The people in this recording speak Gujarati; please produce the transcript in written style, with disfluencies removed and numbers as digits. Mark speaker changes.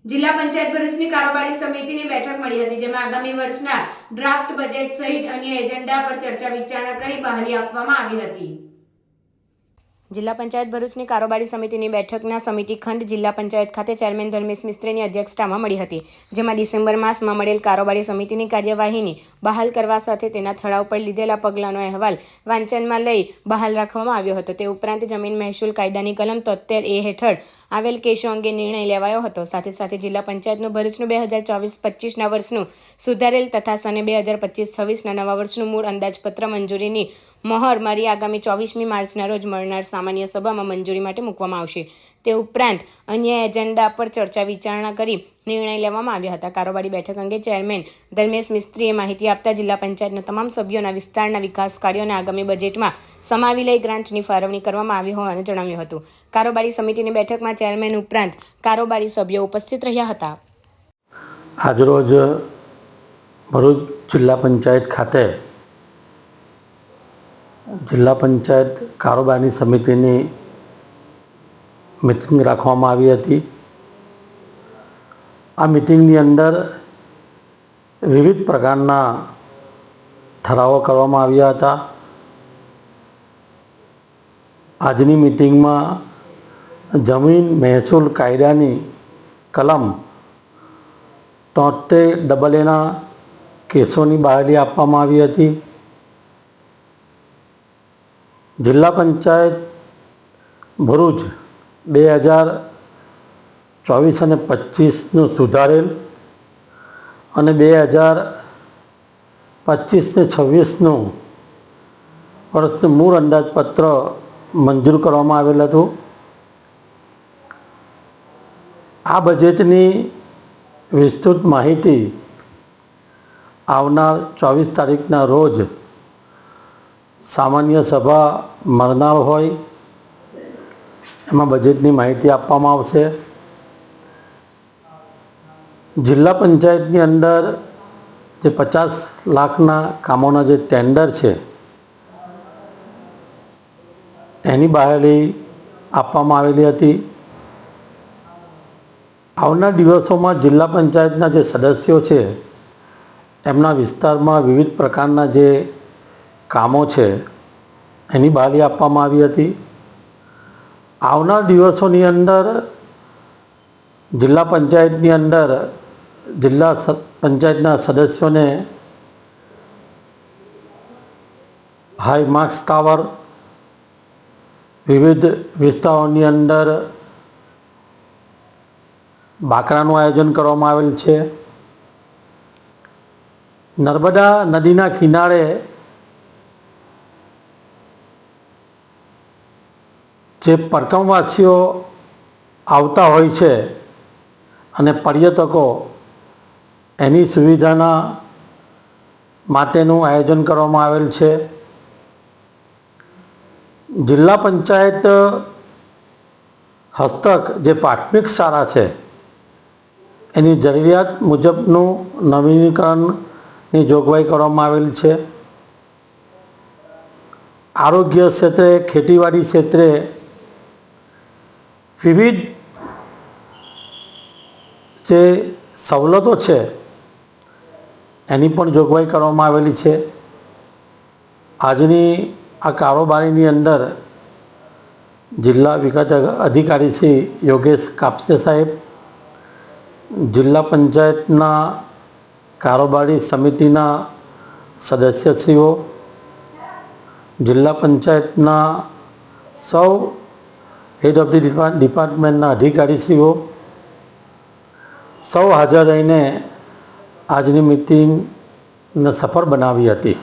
Speaker 1: જિલ્લા પંચાયત ભરૂચની કારોબારી સમિતિની બેઠક મળી હતી, જેમાં આગામી વર્ષના ડ્રાફ્ટ બજેટ સહિત અન્ય એજન્ડા પર ચર્ચા વિચારણા કરી બહાલી આપવામાં આવી હતી। જિલ્લા પંચાયત ભરૂચની કારોબારી સમિતિની બેઠકના સમિતિ ખંડ જિલ્લા પંચાયત ખાતે ચેરમેન ધર્મેશ મિસ્ત્રીની અધ્યક્ષતામાં મળી હતી, જેમાં ડિસેમ્બર માસમાં મળેલ કારોબારી સમિતિની કાર્યવાહીની બહાલ કરવા સાથે તેના ઠરાવ પર લીધેલા પગલાંનો અહેવાલ વાંચનમાં લઈ બહાલ રાખવામાં આવ્યો હતો। તે ઉપરાંત જમીન મહેસૂલ કાયદાની કલમ 73A હેઠળ આવેલ કેસો અંગે નિર્ણય લેવાયો હતો। સાથે સાથે જિલ્લા પંચાયતનું ભરૂચનું 2024-25ના વર્ષનું સુધારેલ તથા સને 2025-26ના નવા વર્ષનું મૂળ અંદાજપત્ર મંજૂરીની મહોર મારી આગામી 24મી માર્ચના રોજ મળનાર સામાન્ય સભામાં મંજૂરી માટે મૂકવામાં આવશે। તે ઉપરાંત અન્ય એજન્ડા પર ચર્ચા વિચારણા કરી નિર્ણય લેવામાં આવ્યા હતા। કારોબારી બેઠક અંગે ચેરમેન ધર્મેશ મિસ્ત્રીએ માહિતી આપતા જિલ્લા પંચાયતના તમામ સભ્યોના વિસ્તારના વિકાસ કાર્યોને આગામી બજેટમાં સમાવી લઈ ગ્રાન્ટની ફાળવણી કરવામાં આવી હોવાનું જણાવ્યું હતું। કારોબારી સમિતિની બેઠકમાં ચેરમેન ઉપરાંત કારોબારી સભ્યો ઉપસ્થિત રહ્યા હતા।
Speaker 2: આજરોજ ભરૂચ જિલ્લા પંચાયત ખાતે જિલ્લા પંચાયત કારોબારી સમિતિની મિટિંગ રાખવામાં આવી હતી। આ મિટિંગની અંદર વિવિધ પ્રકારના ઠરાવો કરવામાં આવ્યા હતા। આજની મિટિંગમાં જમીન મહેસૂલ કાયદાની કલમ 73AA કેસોની બહાલી આપવામાં આવી હતી। જિલ્લા પંચાયત ભરૂચ 2024 અને 25નું સુધારેલ અને 2025 ને 26નું વર્ષનું મૂળ અંદાજપત્ર મંજૂર કરવામાં આવેલ હતું। આ બજેટની વિસ્તૃત માહિતી આવનાર 24 તારીખના રોજ સામાન્ય સભા મળનાર હોય એમાં બજેટની માહિતી આપવામાં આવશે। જિલ્લા પંચાયતની અંદર જે 50 લાખના કામોના જે ટેન્ડર છે એની બહાલી આપવામાં આવેલી હતી। આવનાર દિવસોમાં જિલ્લા પંચાયતના જે સદસ્યો છે એમના વિસ્તારમાં વિવિધ પ્રકારના જે કામો છે એની બહાલી આપવામાં આવી હતી। આવનાર દિવસોની અંદર જિલ્લા પંચાયતની અંદર જિલ્લા પંચાયતના સદસ્યોને હાઈ માર્ક્સ ટાવર, વિવિધ વિસ્તારોની અંદર બાકરાનું આયોજન કરવામાં આવેલ છે। નર્મદા નદીના કિનારે જે પરકમવાસીઓ આવતા હોય છે અને પર્યટકો એની સુવિધાના માટેનું આયોજન કરવામાં આવેલ છે। જિલ્લા પંચાયત હસ્તક જે પ્રાથમિક શાળા છે એની જરૂરિયાત મુજબનું નવીનીકરણની જોગવાઈ કરવામાં આવેલ છે। આરોગ્ય ક્ષેત્રે, ખેતીવાડી ક્ષેત્રે વિવિધ જે સવલતો છે એની પણ જોગવાઈ કરવામાં આવેલી છે। આજની આ કારોબારીની અંદર જિલ્લા વિકાસ અધિકારી શ્રી યોગેશ કાપસે સાહેબ, જિલ્લા પંચાયતના કારોબારી સમિતિના સદસ્યશ્રીઓ, જિલ્લા પંચાયતના સૌ હેડ ઓફ ધી ડિપાર્ટમેન્ટના અધિકારીશ્રીઓ સૌ હાજર રહીને આજની મિટિંગને સફળ બનાવી હતી।